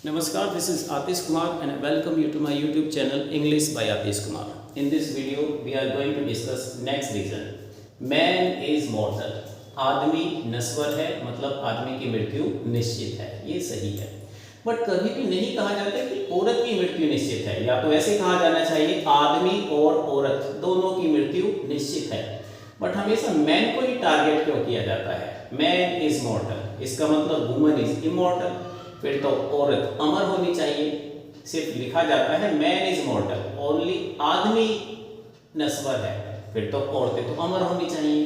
Namaskar, this is Atish Kumar and I welcome you to my YouTube channel English by Atish Kumar. In this video, we are going to discuss next reason. Man is mortal. आदमी नश्वर है, मतलब आदमी की मृत्यु निश्चित है, ये सही है। बट कभी भी नहीं कहा जाता कि औरत की मृत्यु निश्चित है, या तो ऐसे कहा जाना चाहिए आदमी और औरत दोनों की मृत्यु निश्चित है। बट हमेशा मैन को ही टारगेट क्यों किया जाता है? मैन इज मॉर्टल, इसका मतलब वुमन इज इमॉर्टल, फिर तो औरत अमर होनी चाहिए। सिर्फ लिखा जाता है मैन इज मॉर्टल, ओनली आदमी नश्वर है, फिर तो औरतें तो अमर होनी चाहिए,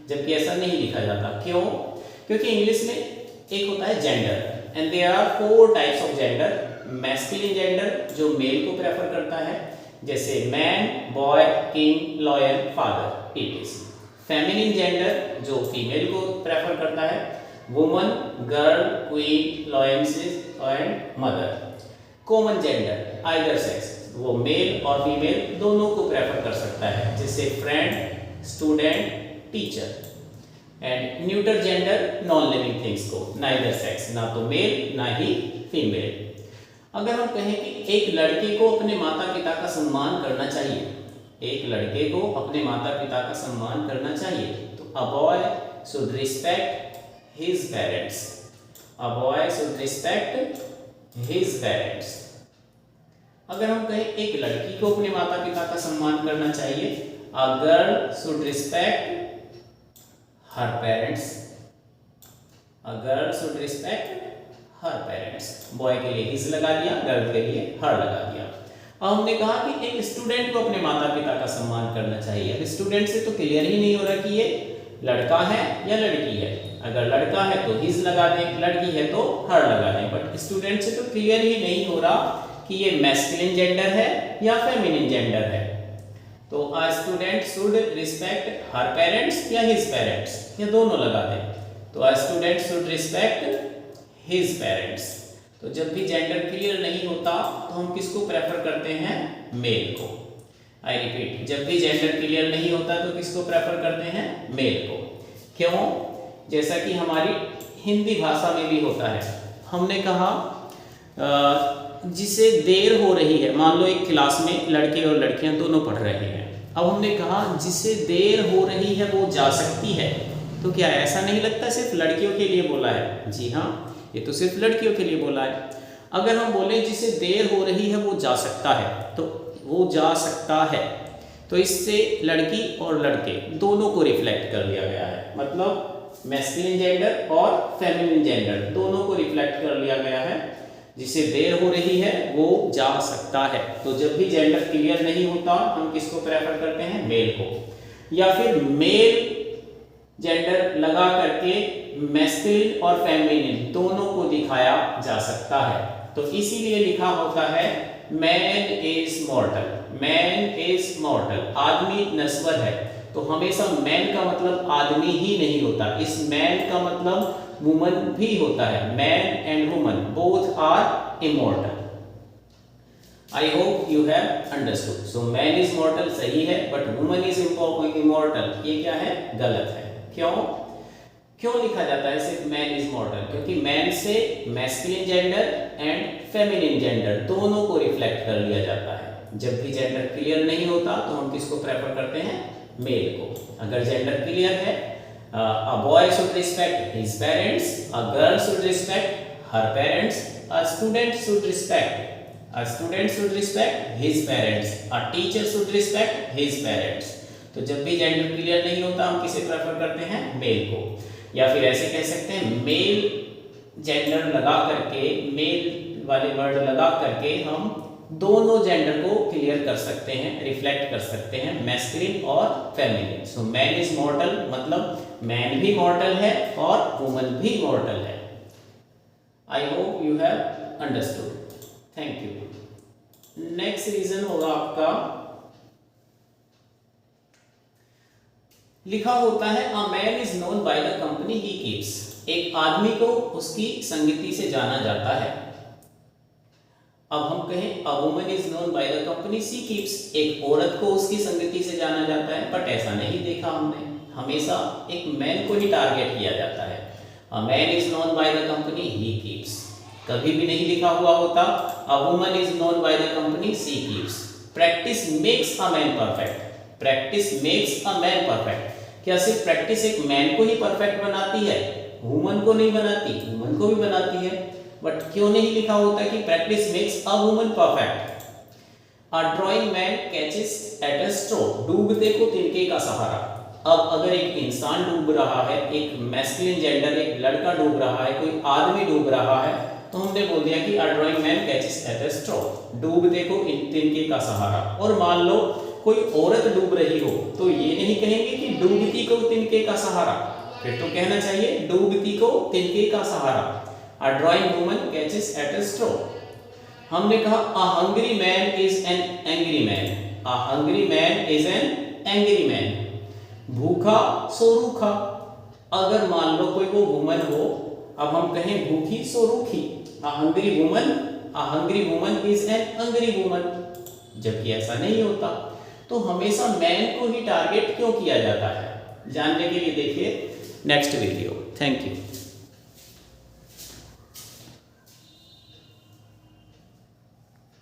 जबकि ऐसा नहीं लिखा जाता। क्यों? क्योंकि इंग्लिश में एक होता है gender and there are 4 types of gender. Masculine gender जो मेल को प्रेफर करता है, जैसे man, boy, king, lion, father, it is. Feminine gender जो फीमेल को प्रेफर करता है, woman, girl, queen, lioness and mother. Common gender either sex, वो मेल और फीमेल दोनों को प्रेफर कर सकता है, जैसे friend, student, teacher. And neuter gender non living things को, नाइदर सेक्स, ना तो मेल ना ही फीमेल। अगर हम कहें कि एक लड़के को अपने माता पिता का सम्मान करना चाहिए, एक लड़के को अपने माता पिता का सम्मान करना चाहिए, तो a boy should respect his parents. A boy should respect his parents. अगर हम कहें एक लड़की को अपने माता पिता का सम्मान करना चाहिए, a girl should respect her parents. A girl should respect her parents. Boy के लिए his लगा दिया, गर्ल के लिए her लगा दिया। अब हमने कहा कि एक स्टूडेंट को अपने माता पिता का सम्मान करना चाहिए। अब स्टूडेंट से तो क्लियर ही नहीं हो रहा कि ये लड़का है या लड़की है। अगर लड़का है तो हिज लगा दें, लड़की है तो हर लगा दें। बट स्टूडेंट से तो क्लियर ही नहीं हो रहा कि ये मैस्कुलिन जेंडर है या फेमिनिन जेंडर है। तो a student should respect her parents या हिज पेरेंट्स, ये दोनों लगा दें। तो a student should respect his parents. तो जब भी जेंडर क्लियर नहीं होता तो हम किसको प्रेफर करते हैं? मेल को। आई रिपीट, जब भी जेंडर क्लियर नहीं होता तो किसको प्रेफर करते हैं? मेल को। क्यों? जैसा कि हमारी हिंदी भाषा में भी होता है। हमने कहा जिसे देर हो रही है, मान लो एक क्लास में लड़के और लड़कियां दोनों पढ़ रहे हैं। अब हमने कहा जिसे देर हो रही है वो जा सकती है, तो क्या ऐसा नहीं लगता सिर्फ लड़कियों के लिए बोला है? जी हाँ, ये तो सिर्फ लड़कियों के लिए बोला है। अगर हम बोले जिसे देर हो रही है वो जा सकता है, तो वो जा सकता है, तो इससे लड़की और लड़के दोनों को रिफ्लेक्ट कर लिया गया है। मतलब मैस्कुलिन जेंडर और फेमिनिन जेंडर दोनों को रिफ्लेक्ट कर लिया गया है। जिसे देर हो रही है वो जा सकता है। तो जब भी जेंडर क्लियर नहीं होता हम किसको प्रेफर करते हैं? मेल को। या फिर मेल जेंडर लगा करके मैस्कुलिन और फेमिनिन दोनों को दिखाया जा सकता है। तो इसीलिए लिखा होता है मैन इज मॉर्टल, मैन इज मॉर्टल, आदमी नश्वर है। तो हमेशा मैन का मतलब आदमी ही नहीं होता, इस मैन का मतलब वुमन भी होता है। Man and woman both are immortal. I hope you have understood. So man is mortal सही है, बट वुमन इज इमॉर्टल ये क्या है? गलत है। क्यों लिखा जाता है सिर्फ मैन इज मॉर्टल? क्योंकि मैन से masculine gender and feminine gender दोनों को रिफ्लेक्ट कर लिया जाता है। जब भी जेंडर क्लियर नहीं होता तो हम किसको प्रेफर करते हैं? मेल को। अगर जेंडर क्लियर है, a boy should respect his parents, a girl should respect her parents, a student should respect his parents, a teacher should respect his parents. तो जब भी जेंडर क्लियर नहीं होता हम किसे प्रेफर करते हैं? मेल को। या फिर ऐसे कह सकते हैं मेल जेंडर लगा करके, मेल वाले वर्ड लगा करके हम दोनों जेंडर को क्लियर कर सकते हैं, रिफ्लेक्ट कर सकते हैं, मैस्कुलिन और फेमिनिन। सो मैन इज मॉर्टल मतलब मैन भी मॉर्टल है और वुमन भी मॉर्टल है। I hope you have understood. Thank you. Next reason होगा आपका, लिखा होता है a man is known by the company he keeps. एक आदमी को उसकी संगति से जाना जाता है। अब हम कहें a woman is known by the company she keeps, एक औरत को उसकी संगति से जाना जाता है। बट ऐसा नहीं देखा हमने, हमेशा एक मैन को ही टारगेट किया जाता है। A man is known by the company he keeps. कभी भी नहीं लिखा हुआ होता। A woman is known by the company she keeps. Practice makes a man perfect. Practice makes a man perfect. क्या सिर्फ प्रैक्टिस एक मैन को ही परफेक्ट बनाती है? वुमन को नहीं बनाती, वुमन को भी बनाती है। बट क्यों नहीं लिखा होता कि practice makes a woman perfect? A drowning man catches at a straw. डूबते को तिनके का सहारा। अब अगर एक इंसान डूब रहा है, एक मैस्कुलिन जेंडर, एक लड़का डूब रहा है, कोई आदमी डूब रहा है, तो हमने बोल दिया कि a drowning man catches at a straw. डूबते को तिनके का सहारा। और मान लो कोई औरत डूब रही हो, तो ये नहीं कहेंगे कि डूबती को तिनके का सहारा, फिर तो कहना चाहिए डूबती को तिनके का सहारा। A drowning woman catches at a straw. हमने कहा a hungry man is an angry man. A hungry man is an angry man. भूखा सो रूखा। अगर मान लो कोई वो वुमन हो, अब हम कहें भूखी सो रूखी। A hungry woman is an hungry woman, जबकि ऐसा नहीं होता। तो हमेशा मैन को ही टारगेट क्यों किया जाता है? जानने के लिए देखिए नेक्स्ट वीडियो। Thank you.